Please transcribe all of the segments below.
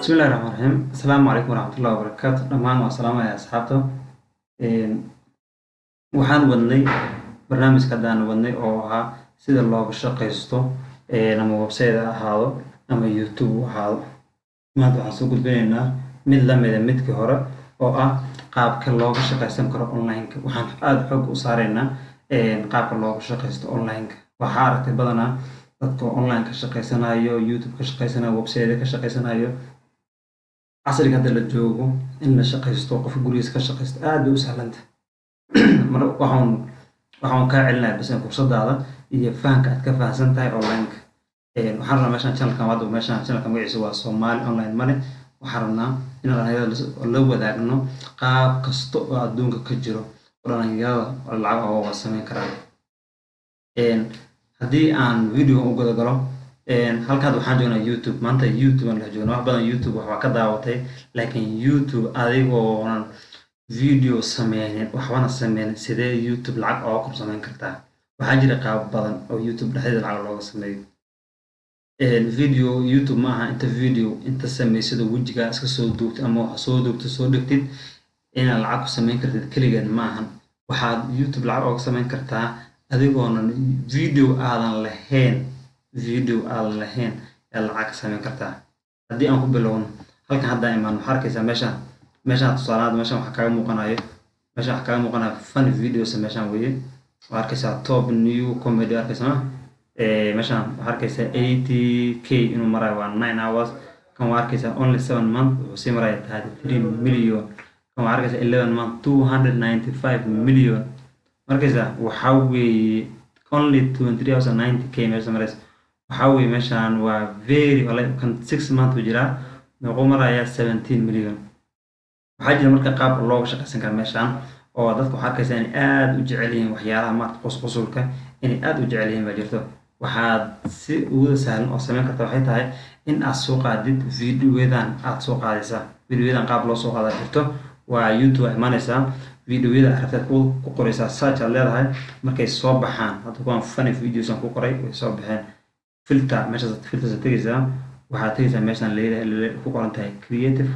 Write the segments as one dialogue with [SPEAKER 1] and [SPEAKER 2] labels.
[SPEAKER 1] بسم الله الرحمن الرحيم. السلام عليكم ورحمة الله وبركاته. دمان والسلام يا أصحابته. waxaan wadnay barnaamijkadaan wadnay oo ahaa sida looga shaqeysto ama website ahaado ama YouTube ahaado. maanta waxaan soo gudbinaynaa mid la mid ah midkii hore oo ah qaabka looga shaqeysan karo online-ka. waxaan aad xog u saareynaa qaabka looga shaqeysto online-ka. waxaa aragtay badanaa dadka online ka shaqeysanayo, YouTube ka shaqeysanayo, website ka shaqeysanayo. casriga hadda la joogo in la shaqeysto qof gurigiisa ka shaqeysto aad bay u sahlanta. mar waxaan ka celinayaa bas fursadaada iyo fahanka aad ka fahansan tahay online-ka. waxaan rabnaa meeshaan channelka magaciisa waa Somali Online Money. waxaan rabnaa inaan la wadaagno qaab kasta oo adduunka ka jiro oo dhalinyarada lacag uga sameyn karaan. haddii aan video u guda galo halkaad waxaan joognaa YouTube. maanta YouTube aan la joogno wax badan YouTube wax ka daawatay, laakiin YouTube adigoo video sameynin waxbana sameynin sidee YouTube lacag uga kor sameyn kartaa. waxaa jira qaab badan oo YouTube dhexdeeda lacag looga sameeyo. video YouTube ma aha inta video inta sameysido wajiga iska soo duubtay ama wax soo duubtay soo dhigtid inaad lacag ku sameyn kartid kaligeed ma ahan. waxaad YouTube lacag uga sameyn kartaa adigoona video aadan lahayn ee lacag sameyn kartaa. haddii aan ku bilowno halkan hadda imaan waxaa arkaysaa meeshaan tusaalaad meeshaan waxaa kaaga muuqanaya funny videos meeshaan weeye. waxaa arkaysaa top new comedy arkaysaa meeshaan waxaa arkaysaa 80k inuu marayo waa 9 hours. kan waxaa arkaysaa only 7 months wuxuu sii maraya 33 million. kan waxaa arkaysaa 11 months 295 million. markaysaa waxaa weeye only 23 hours and 90k meesha maraysa. waxaa weeye meeshaan waa very kan 6 months u jiraa wuxuu marayaa 17 million. waxaa jira marka qaab looga shaqeysan karo meeshaan oo dadku waxaa arkaysaa inay aad u jecel yihiin waxyaalaha maarta qosolka inay aad u jecel yihiin baa jirto. waxaad si ugu sahlan oo sameyn karta waxay tahay in aad soo qaadid videoyadan aad soo qaadaysaa. videoyadan qaab loo soo qaadaa jirto waa YouTube imaanaysaa videoyada aragtid ku qoraysaa search aad leedahay markay soo baxaan. hadda kuwan funny videos aan ku qoray way soo baxeen. filter meesha filter tegaysaa waxaad tegaysaa meeshaan leeyahay ku qoran tahay Creative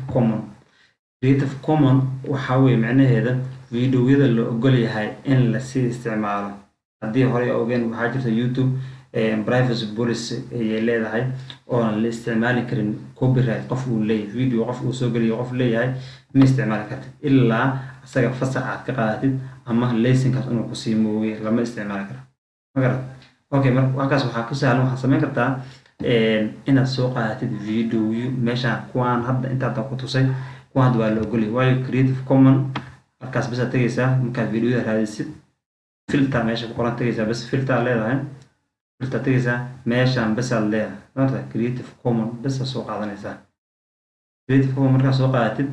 [SPEAKER 1] Common. waxaa weeye macnaheeda videoyada la ogol yahay in la sii isticmaalo. haddii hore ogeen waxaa jirta YouTube privacy policy ay leedahay oo aan la isticmaali karin copyright qof uu leeyahay video qof uu soo geliyo qof leeyahay ma isticmaali kartid ilaa asaga fasax aad ka qaadatid ama laysankaas inuu ku sii mooyay lama isticmaali karo. magarat okay marka waxaas waxaa ku sahlan waxaad sameyn kartaa inaad soo qaadatid videoyo meeshaan kuwaan hadda intaad ku tusay kuwaan waa la ogol yahay waayo Creative Common. markaas bas aad tegaysaa markaad videoyada raadisid filter meesha ku qoran tegaysaa bas filter leedahay filter tegaysaa meeshaan bas aad leedahay marka Creative Common bas soo qaadanaysaa. Creative Common markaad soo qaadatid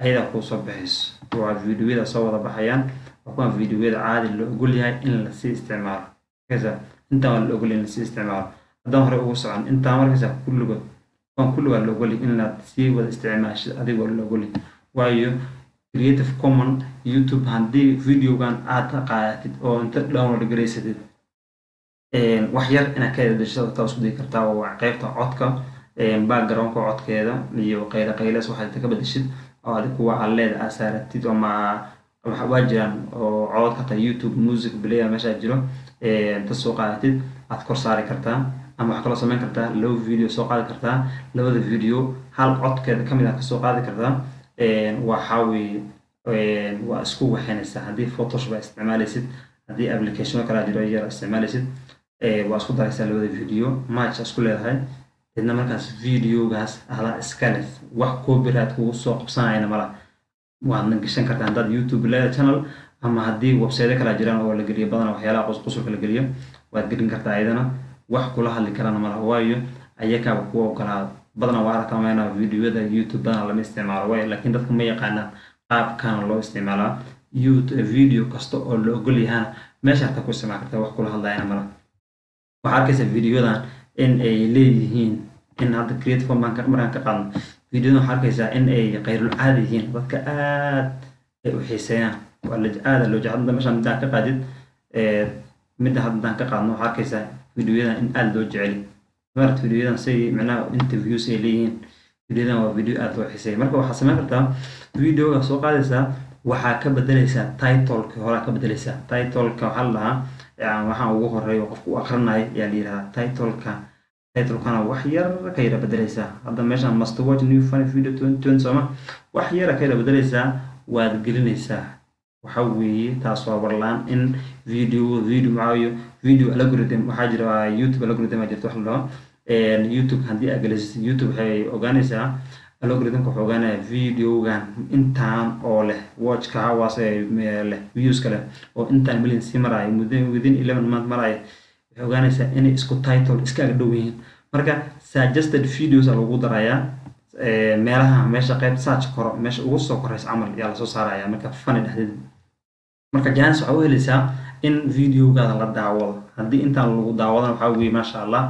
[SPEAKER 1] ayada ku soo baxayso waa videoyada soo wada baxayaan waa kuwan videoyada caadi la ogol yahay in la sii isticmaalo. kaza inta waa la ogol yahay in la sii isticmaalo. haddaan hore ugu socon inta markaas kulligood la ogol yahay in la sii wada isticmaasho adigoo la ogol yahay waayo Creative Common YouTube haddii videogan aad ka qaadatid oo inta download gareysatid wax yar inaad ka edishado taas isku day kartaa oo qaybta codka background-ka codkeeda iyo qaylaas waxaad ka bedeshid oo adigu waa leed asaaratid ama waxa waajiraan oo codka ta YouTube music player meesha jiro inta soo qaadatid aad kor saari kartaa ama wax kala sameyn kartaa laba video soo qaadi kartaa labada video hal codkeeda kamid ah ka soo qaadi kartaa. waxa weeye waa isku waxaynaysaa haddii Photoshop isticmaalaysid haddii application kala jiro yar isticmaalaysid waa isku daraysaa labada video match isku leedahay idna markaas videogaas ala iskale wax copyright kugu soo qabsanayna mala waad gashan kartaa hadda YouTube leedahay channel ama haddii website kala jiraan oo la geliyo badan waxyaalaha qosolka la geliyo waad gelin kartaa ayadana wax kula hadli karana mala waayo ayaka ku ogolaado badana waa aragtayna videoyada YouTube bana lama isticmaalo way laakiin dadka ma yaqaanaan qaabkan loo isticmaalaa YouTube video kasta oo la ogol yahay meesha aad ku isticmaali kartaa wax kula hadlayna mala. waxaa arkaysaa videoyadan in ay leeyihiin in hadda Creative Common markaan ka qaadno videoyadan waxaa arkaysaa in ay qayrul caadi yihiin dadka aad ay u xiiseeyaan waa la aad loo jecel meeshaan inta ka qaadid mid hadda ka qaadno waxaa arkaysaa videoyadan in aad loo jecel marka videoyadan say macnaha interviews ay leeyihiin videodan waa video aad loo xiiseeyay marka waxaa samayn kartaa videoga soo qaadaysaa waxaa ka bedelaysaa title-ka hore ka bedelaysaa title-ka waxaa la dhahaa waxaan ugu horeeyo qofku u aqrinayo yaa la yiraahdaa title-kana wax yar ka yara bedelaysaa hadda meeshan must watch new funny video 2020 soma wax yar ka yara bedelaysaa waad gelinaysaa waxa weeye taas waa warlaan in video maayo video algorithm waxaa jira YouTube algorithm ma jirto wax la dhaho YouTube haddii aad geliso YouTube waxay ogaanaysaa algorithm wuxuu ogaanayaa videogan intaan oo leh watch ka hawaas leh views kale oo intaan million si maray within 11 months maray waxay ogaanaysaa in isku title iska dhow yihiin marka suggested videos lagu darayaa meelaha meesha qayb search koro meesha ugu soo koraysa camal yaa la soo saaraya marka funny dhexdeeda marka jaanis waxa u helaysaa in videogaada la daawado haddii intaan lagu daawadan waxa weeye masha Allah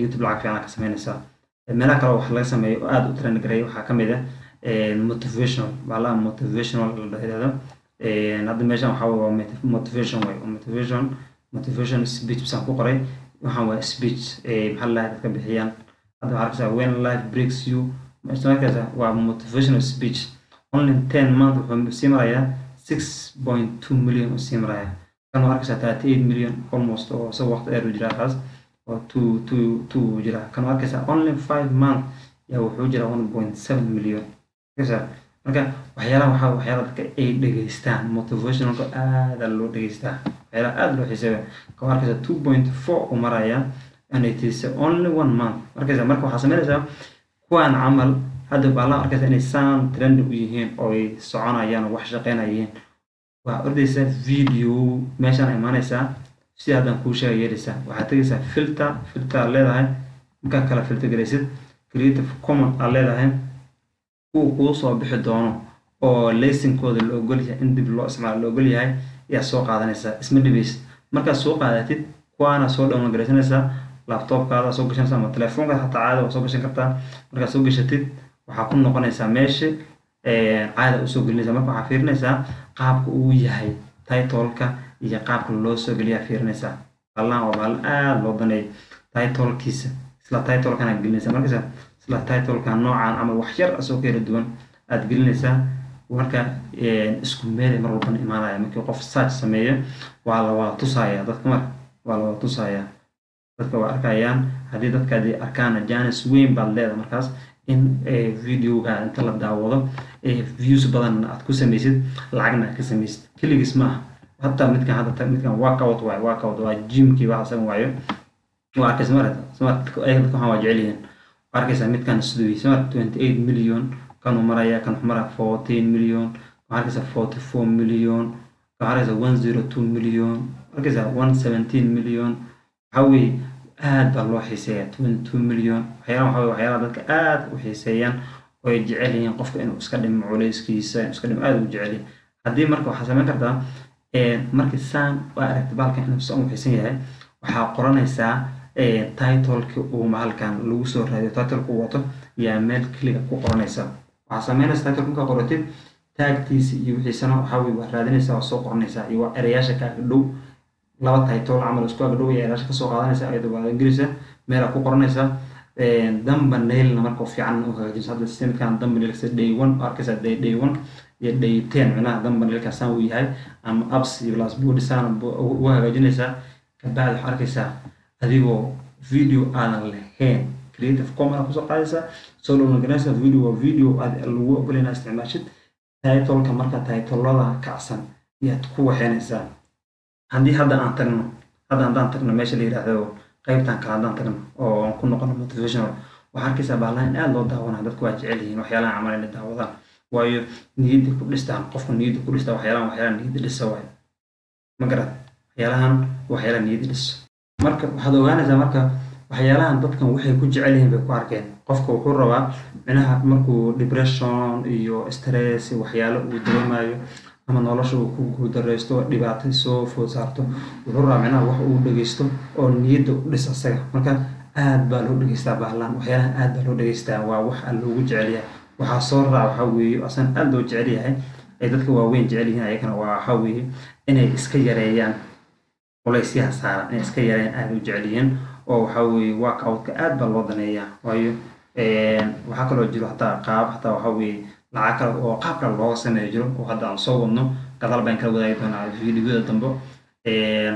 [SPEAKER 1] YouTube lacag fiican ka sameynaysaa meelaha kale wax laga sameeyo oo aad u trend gareey waxaa ka mid ah motivational la yiraahdo hadda meeshan waxa waa motivation speech baan ku qoray waxaan waa speech maxaa la dadka bixiyaan hadda waxaa arkaysaa when life breaks you waa motivational speech only 10 months wuxuu sii marayaa 6.2 million oo sii marayaa kan waxaa arkaysaa 38 million almost oo soo waqti dheer u jira kaas oo 2 jira kan waxaa arkaysaa only 5 months yaa wuxuu jira 1.7 million marka waxyaalaha dadka ay dhageystaan motivationalka aad loo dhageystaa waxyaalaha aad loo xiiseeyo kan waxaa arkaysaa 2.4 u maraya and it is only 1 month marka waxaa sameynaysaa kuwaan camal hadda baa la arkaysaa inay saan trend u yihiin oo ay soconayaan wax shaqeynayeen waa ordaysaa video meeshaan imaanaysaa si aadan kuu sheegay yeelaysaa waxaad tagaysaa filter leedahay marka kala filter garaysid creative commons aad leedahay kuu soo bixi doono oo laysinkooda la ogol yahay in dib loo isticmaalo la ogol yahay yaa soo qaadanaysaa isma dhibaysa markaad soo qaadatid kuwaana soo download garaysanaysaa laptopkaada soo gashanaysaa ama telefoonkaada xataa caada waa soo gashan kartaa markaad soo gashatid waxaa ku noqonaysaa meesha caada u soo gelinaysaa marka waxaa fiirinaysaa qaabka uu yahay title-ka iyo qaabka loo soo geliyaa fiirinaysaa ballan waa ballan aad loo daneeyo title-kiisa isla title-kana gelinaysaa markaas isla title-ka noocan ama wax yar asoo kala duwan aad gelinaysaa marka isku meel mar walba imaanaya markii qof search sameeyo waa la wada tusaaya dadka waa la wada tusaaya dadka waa arkayaan haddii dadka arkaan jaanis weyn baad leedahay markaas in videoga inta la daawado views badan aad ku samaysid lacagna ka samaysid kaligiis ma hatta midkan workout waa gymkii waxa san waayo waa arkaysa marka ay dadka waxaan waa jecel yihiin arkaysa midkan sidoo 28 million kanu maraya kan xumara 14 million arkaysa 44 million arkaysa 102 million arkaysa 117 million hawi aad baa loo xiiseeyaa 22 million waxyaalaha dadka aad u xiiseeyaan oo ay jecel yihiin qofka inuu iska dhimo culeyskiisa iska dhimo aad u jecel yahay haddii marka waxaa samayn kartaa markii saan waa aragtay baalkan inuu soo u xiisan yahay waxaa qoranaysaa title-ka uu halkaan lagu soo raadiyo title-ka uu wato yaa meel kliga ku qoranaysaa waxaa samaynaysaa title-ka qoratid taagtiisa iyo wixiisana waxaa weeye waa raadinaysaa oo soo qoranaysaa iyo waa erayaasha kaaga dhow laba title camal isku ag dhow erayaasha ka soo qaadanaysaa ayadoo waa ingiriisa meel ku qoranaysaa thumbnail-na marka fiican u hagaajinaysaa hadda systemkan thumbnail-ka day 1 arkaysaa day 1 iyo day 10 macnaha thumbnail-ka saan uu yahay ama apps iyo plus body saan u hagaajinaysaa kabacdi waxaa arkaysaa adigoo video aanan lahayn creative commons ku soo qaadaysaa soo download garanaysaa video aad lagu ogolayna isticmaashid title-ka marka title-lada kacsan yaad ku waxaynaysaa haddii hadda aan tagno meesha la yiraahdo qaybtan kala haddaan tagno oo aan ku noqono motivational waxaa arkaysaa baalaan in aad loo daawanaa dadku waa jecel yihiin waxyaalaha camal inay daawadaan waayo niyadda ku dhistaan qofka niyadda ku dhistaa waxyaalaha niyadda dhisa waayo ma garad waxyaalaha niyadda dhisa marka waxaad ogaanaysaa marka waxyaalahan dadkan waxay ku jecel yihiin bay ku arkeen qofka wuxuu rabaa minaha markuu depression iyo stress waxyaalo uu dareemayo ama nolosha uu ku guuldareysto dhibaato soo food saarto wuxuu rabaa minaha wax uu dhageysto oo niyadda u dhisa asaga marka aad baa loo dhageystaa baalan waxyaalahan aad baa loo dhageystaa waa wax loogu jecel yahay waxaa soo raaca waxaa weeye asan aad loo jecel yahay ay dadka waaweyn jecel yihiin ayagana waa waxaa weeye inay iska yareeyaan culaysyaha saaran inay iska yareeyaan aad u jecel yihiin oo waxaa weeye workout-ka aad baa loo daneeyaa waayo waxaa kaloo jiro xataa waxa weeye lacag kale oo qaab kale looga sameeyo jiro oo hadda aan soo wadno gadaal baan kala wadaagi doonaa fiidiyoda dambe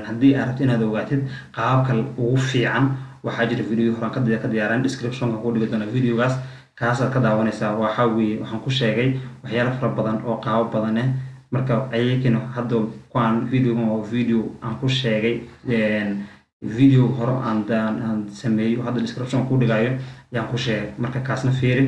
[SPEAKER 1] haddii aad rabto inaad ogaatid qaabka ugu fiican waxaa jira video horaan ka diyaaran description-ka ku dhigi doona videogaas kaasaad ka daawanaysaa waxa weeye waxaan ku sheegay waxyaalo fara badan oo qaabo badan marka ayagina hadda kuwaan videogan waa video aan ku sheegay video hore aan sameeyo hadda description ku dhigayo yaan ku sheegay marka kaasna fiiri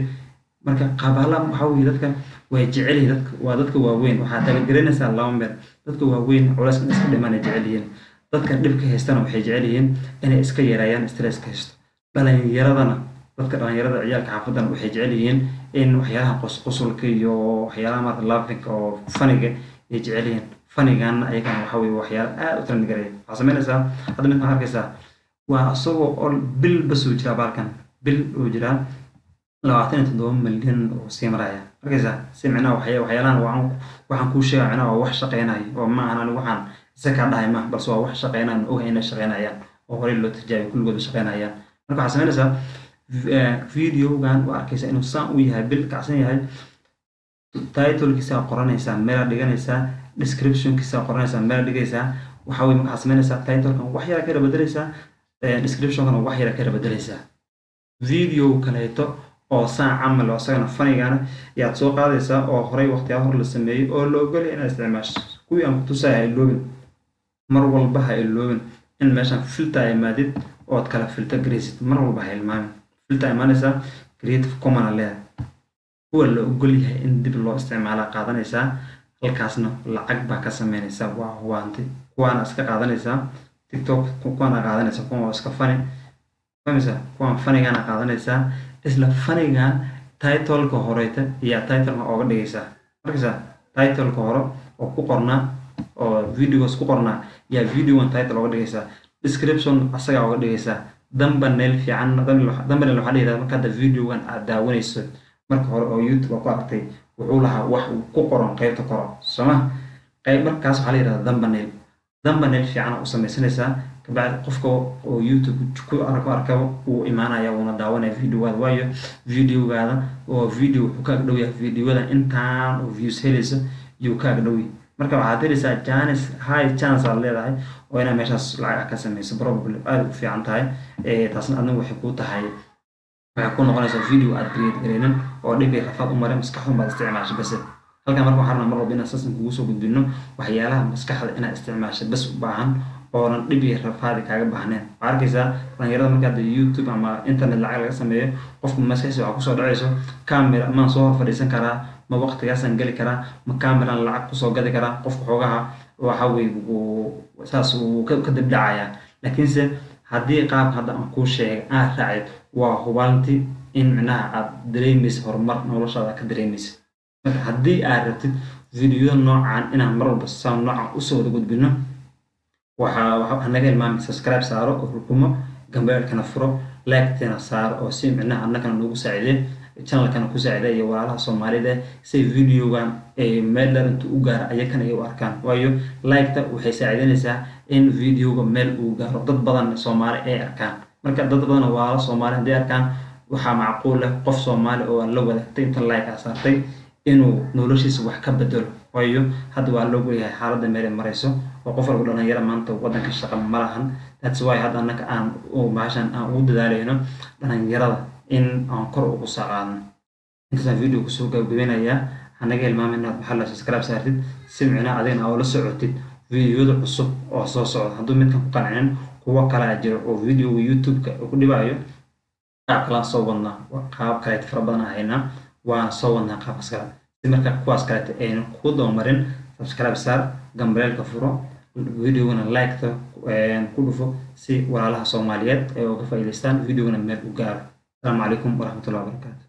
[SPEAKER 1] marka qaabala waxa weeye dadka way jecel yihiin waa dadka waaweyn waxaa taageerinaysaa laba meel dadka waaweyn culayska iska dhiman jecel yihiin dadka dhibka haystana waxay jecel yihiin inay iska yareeyaan stresska haysto dhalinyaradana dadka dhalinyarada ciyaalka xaafadana waxay jecel yihiin in waxyaalaha qosolka iyo waxyaalaha maarta laughing oo faniga ay jecel yihiin fanigana ayagana waxa weeye waxyaalo aad u trend gareeya waxaa samaynaysaa hadda mid waxaad arkaysaa waa isagoo oo bil bas uu jiraa baalkan bil uu jiraa 27 milyan oo sii maraya arkaysaa si micnaha waxyaalahan waxaan kuu sheegaa micnaha waa wax shaqeynayo oo ma ahan waxaan isaga dhahay ma balse waa wax shaqeynaan ogahay inay shaqeynayaan oo horey loo tijaabiyo kulligooda shaqeynayaan marka waxaa samaynaysaa videogan waa arkaysaa inuu saan u yahay bil kacsan yahay title-kiisa qoranaysaa meel dhiganaysaa description-kiisa qoranaysaa meel dhigaysaa waxa weeye markaa samaynaysaa title-kan wax yar ka bedelaysaa description-kan wax yar ka bedelaysaa video kaleeto oo saan camal oo asagana fanigana yaad soo qaadaysaa oo horey waqtiyaal hor la sameeyay oo la ogol yahay inaad isticmaasho kuwii aan ku tusay iloobin mar walba ha iloobin in meeshan filter ay maadid oo kala filter gareysid mar walba ha ilmaamin filter ay maanaysaa creative commons leeyahay kuwa la ogol yahay in dib loo isticmaala qaadanaysaa halkaasna lacag baa ka sameynaysaa waa huwaanti kuwaana iska qaadanaysaa tiktok kuwaana qaadanaysaa kuwa iska fani famisa kuwan fanigana qaadanaysaa isla fanigan title-ka horeyta iyo title-ka ooga dhigaysaa markaysaa title-ka hore oo ku qornaa oo videos ku qornaa yaa video-gan title ooga dhigaysaa description asaga ooga dhigaysaa thumbnail fiican thumbnail waxaa dhigaysaa marka hadda video-gan aad daawanayso marka hore oo YouTube ku aragtay wuxuu lahaa wax ku qoran qaybta kore soma qayb markaas waxaa la yiraahdaa thumbnail fiican u samaysanaysaa kabacdi qofka oo YouTube ku arkaba uu imaanaya uuna daawanaya videogaada waayo videogaada oo video wuxuu ka dhow yahay videoda intaan oo views helaysa yuu ka dhow yahay marka waxaad helaysaa chance high chance aad leedahay oo inaad meeshaas lacag ka samayso probably aad u fiican tahay taasna adna waxay ku tahay waxay ku noqonaysaa video aad create gareynin oo dhib iyo rafaad u maray maskaxda baad isticmaashay bas halkan marka waxaan mar walba inaan sasan kugu soo gudbino waxyaalaha maskaxda inaad isticmaashay bas u baahan oonan dhib iyo rafaad kaaga baahneen waxaa arkaysaa dhalinyarada marka hadda YouTube ama internet lacag laga sameeyo qofku maskaxdiisa waxaa kusoo dhacayso camera maan soo hor fadhiisan karaa ma waqtigaasaan geli karaa ma cameraan lacag kusoo gadi karaa qofka xoogaha waxa weeye saas uu ka dibdhacaya laakiinse haddii qaab hadda aan kuu sheegay aad raacid waa hubanti in micnaha aad dareemaysa horumar noloshaada ka dareemaysa marka haddii aad rabtid videoda noocan inaan mar walba saan noocan usoo wada gudbino waxaa naga ilmaami subscribe saaro oo rukumo gambeelkana furo like-tina saaro oo si micnaha annagana nagu saacideen channelkana ku saaciday iyo walaalaha Soomaalida si videogan meel dheer intuu u gaaro ayakana ay u arkaan waayo like-ta waxay saacideynaysaa in videoga meel uu gaaro dad badan Soomaali ay arkaan marka dad badan oo walaalaha Soomaali hadii arkaan waxaa macquul ah qof Soomaali oo la wadaagtay inta like saartay inuu noloshiisa wax ka bedelo waayo hadda waa loo leeyahay xaaladda meel marayso oo qof walba dhalinyaro maanta wadanka shaqo ma lahan that's why hadda annaka aan maashan aan ugu dadaalayno dhalinyarada in aan kor ugu saaqaadno intaas video ku soo gabagabeynaya hanaga ilmaamin inaad maxaa la subscribe saartid si micnaa adigna oo la socotid videoda cusub oo soo socda hadduu midkan ku qancin kuwa kale jiro oo video YouTube-ka ku dhibayo qaab kala soo wadnaa qaab kale fara badan ahayna waa soo wadnaa qaabkaas kale si marka kuwaas kale aynu ku doomarin subscribe saar gambeelka furo videogana like-ta ku dhufo si walaalaha Soomaaliyeed ay uga faa'iideystaan videogana meel u gaaro السلام عليكم ورحمة الله وبركاته.